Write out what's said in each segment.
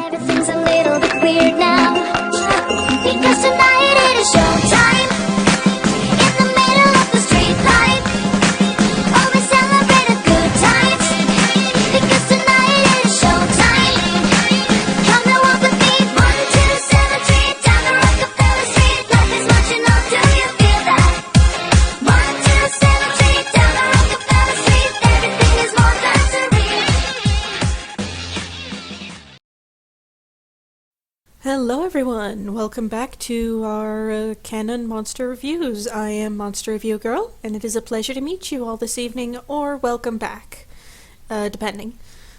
Everything's a little bit weird now, because tonight it is showtime. In the middle of the street light, oh, we celebrate a good time, because tonight it is showtime. Come and walk with me, 1, 2, 7 Street, down the Rockefeller Street. Life is much enough, do you feel that? 1, 2, 7 Street, down the Rockefeller Street. Everything is more than surreal. Hello everyone, welcome back to our Canon Monster Reviews. I am Monster Review Girl, and it is a pleasure to meet you all this evening, or welcome back, depending.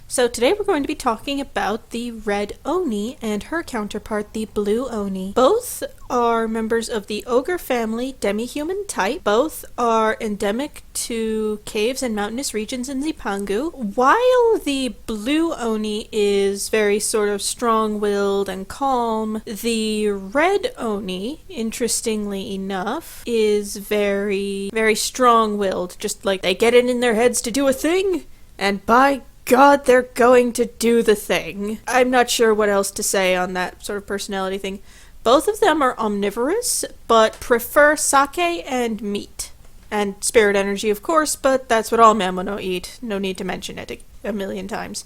So today we're going to be talking about the Red Oni and her counterpart, the Blue Oni. Both are members of the ogre family demi-human type. Both are endemic to caves and mountainous regions in Zipangu. While the Blue Oni is very sort of strong-willed and calm, the Red Oni, interestingly enough, is very, very strong-willed. Just like they get it in their heads to do a thing, and by God, they're going to do the thing. I'm not sure what else to say on that sort of personality thing. Both of them are omnivorous, but prefer sake and meat. And spirit energy, of course, but that's what all Mamono eat. No need to mention it a million times.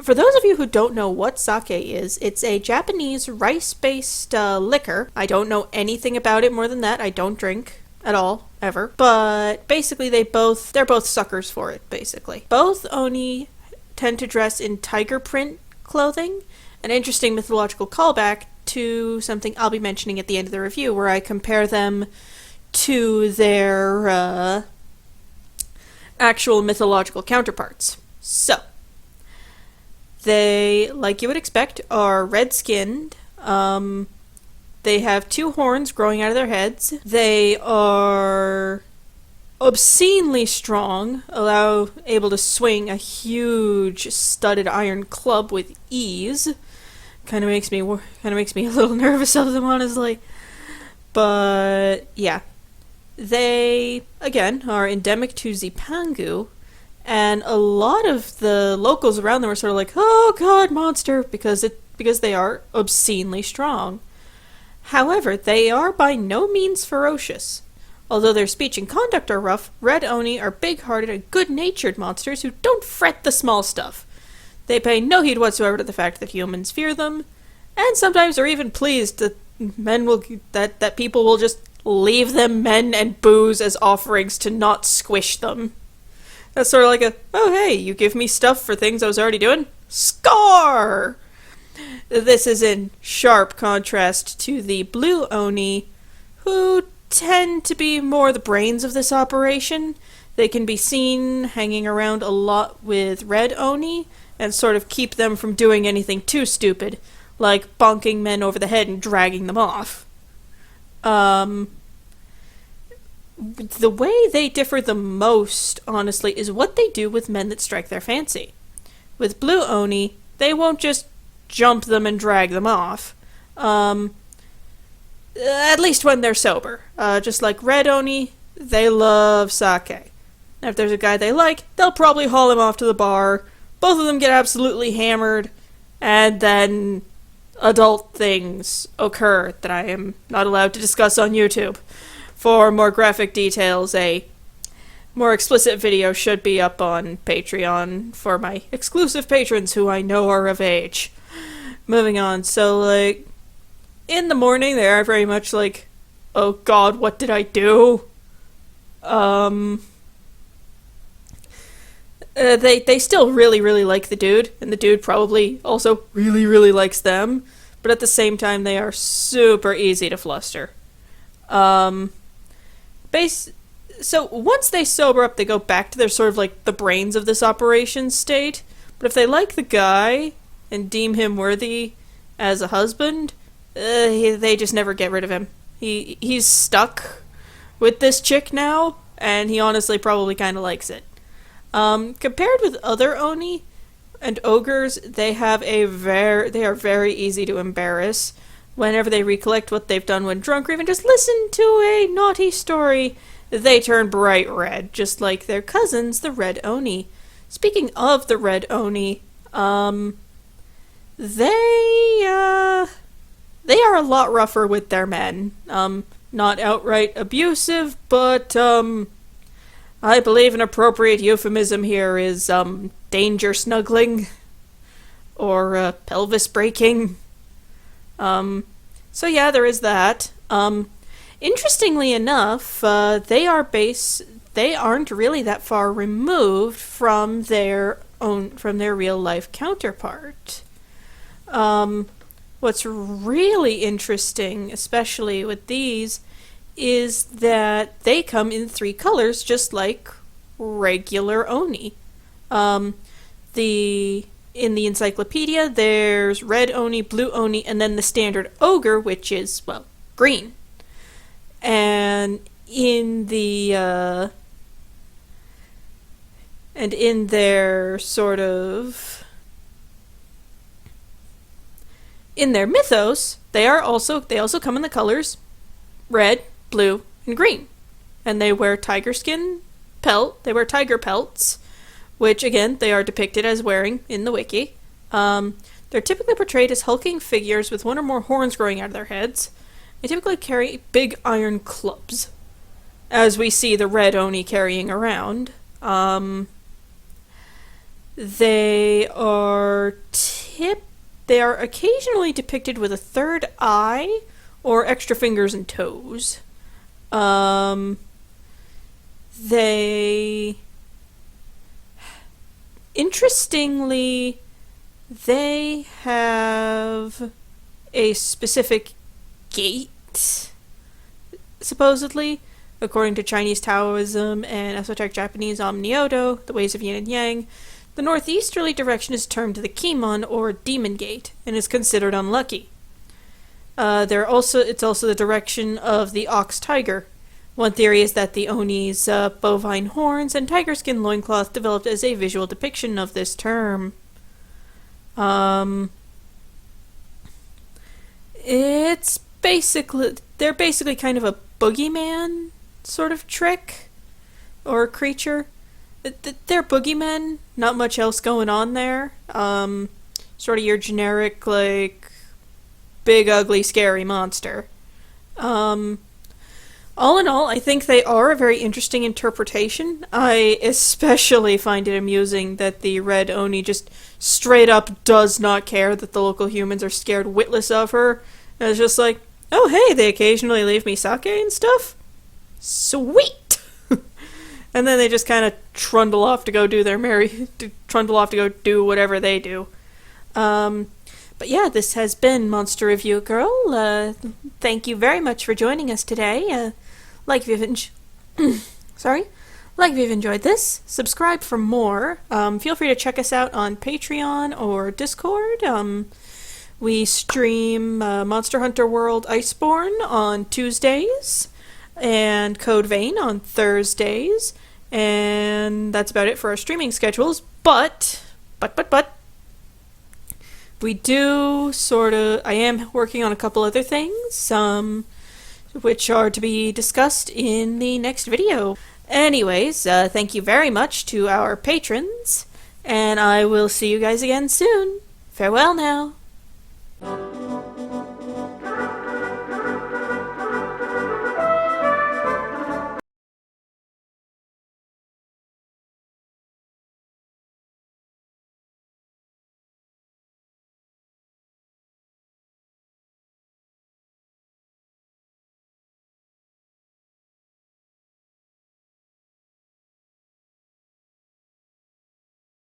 For those of you who don't know what sake is, it's a Japanese rice-based liquor. I don't know anything about it more than that. I don't drink at all, ever. But basically they're both suckers for it, basically. Both Oni tend to dress in tiger print clothing, an interesting mythological callback to something I'll be mentioning at the end of the review, where I compare them to their actual mythological counterparts. So, they, like you would expect, are red-skinned. They have 2 horns growing out of their heads. They are obscenely strong, able to swing a huge studded iron club with ease. Kind of makes me a little nervous of them, honestly. But yeah, they again are endemic to Zipangu, and a lot of the locals around them are sort of like, "Oh God, monster," because they are obscenely strong. However, they are by no means ferocious. Although their speech and conduct are rough, Red Oni are big-hearted and good-natured monsters who don't fret the small stuff. They pay no heed whatsoever to the fact that humans fear them, and sometimes are even pleased that that people will just leave them men and booze as offerings to not squish them. That's sort of like oh hey, you give me stuff for things I was already doing? Score! This is in sharp contrast to the Blue Oni, who tend to be more the brains of this operation. They can be seen hanging around a lot with Red Oni and sort of keep them from doing anything too stupid, like bonking men over the head and dragging them off. The way they differ the most, honestly, is what they do with men that strike their fancy. With Blue Oni, they won't just jump them and drag them off. At least when they're sober. Just like Red Oni, they love sake. Now, if there's a guy they like, they'll probably haul him off to the bar. Both of them get absolutely hammered, and then adult things occur that I am not allowed to discuss on YouTube. For more graphic details, a more explicit video should be up on Patreon for my exclusive patrons who I know are of age. Moving on, so, like, in the morning, they are very much like, oh God, what did I do? They still really, really like the dude, and the dude probably also really, really likes them, but at the same time, they are super easy to fluster. So once they sober up, they go back to their sort of like the brains of this operation state, but if they like the guy and deem him worthy as a husband, they just never get rid of him. He's stuck with this chick now, and he honestly probably kind of likes it. Compared with other Oni and ogres, they are very easy to embarrass. Whenever they recollect what they've done when drunk, or even just listen to a naughty story, they turn bright red, just like their cousins, the Red Oni. Speaking of the Red Oni, they a lot rougher with their men. Not outright abusive, but, I believe an appropriate euphemism here is, danger snuggling. Or, pelvis breaking. So yeah, there is that. Interestingly enough, they aren't really that far removed from their real life counterpart. What's really interesting, especially with these, is that they come in 3 colors, just like regular Oni. In the encyclopedia, there's red Oni, blue Oni, and then the standard ogre, which is, well, green. And in their mythos, they also come in the colors red, blue, and green. And they wear tiger pelts, which again, they are depicted as wearing in the wiki. They're typically portrayed as hulking figures with 1 or more horns growing out of their heads. They typically carry big iron clubs, as we see the red Oni carrying around. They are occasionally depicted with a 3rd eye or extra fingers and toes. Interestingly, they have a specific gait, supposedly, according to Chinese Taoism and esoteric Japanese Omniodo, the ways of yin and yang. The northeasterly direction is termed the Kimon, or Demon Gate, and is considered unlucky. It's also the direction of the ox tiger. One theory is that the Oni's bovine horns and tiger skin loincloth developed as a visual depiction of this term. They're basically kind of a boogeyman sort of trick or creature. They're boogeymen, not much else going on there. Sort of your generic, like, big, ugly, scary monster. All in all, I think they are a very interesting interpretation. I especially find it amusing that the red Oni just straight up does not care that the local humans are scared witless of her. And it's just like, oh hey, they occasionally leave me sake and stuff? Sweet! And then they just kind of trundle off to go do whatever they do. But yeah, this has been Monster Review Girl. Thank you very much for joining us today. Like if you've enjoyed this, subscribe for more. Feel free to check us out on Patreon or Discord. We stream Monster Hunter World Iceborne on Tuesdays and Code Vein on Thursdays, and that's about it for our streaming schedules. But we do I am working on a couple other things, which are to be discussed in the next video. Anyways, thank you very much to our patrons, and I will see you guys again soon. Farewell now.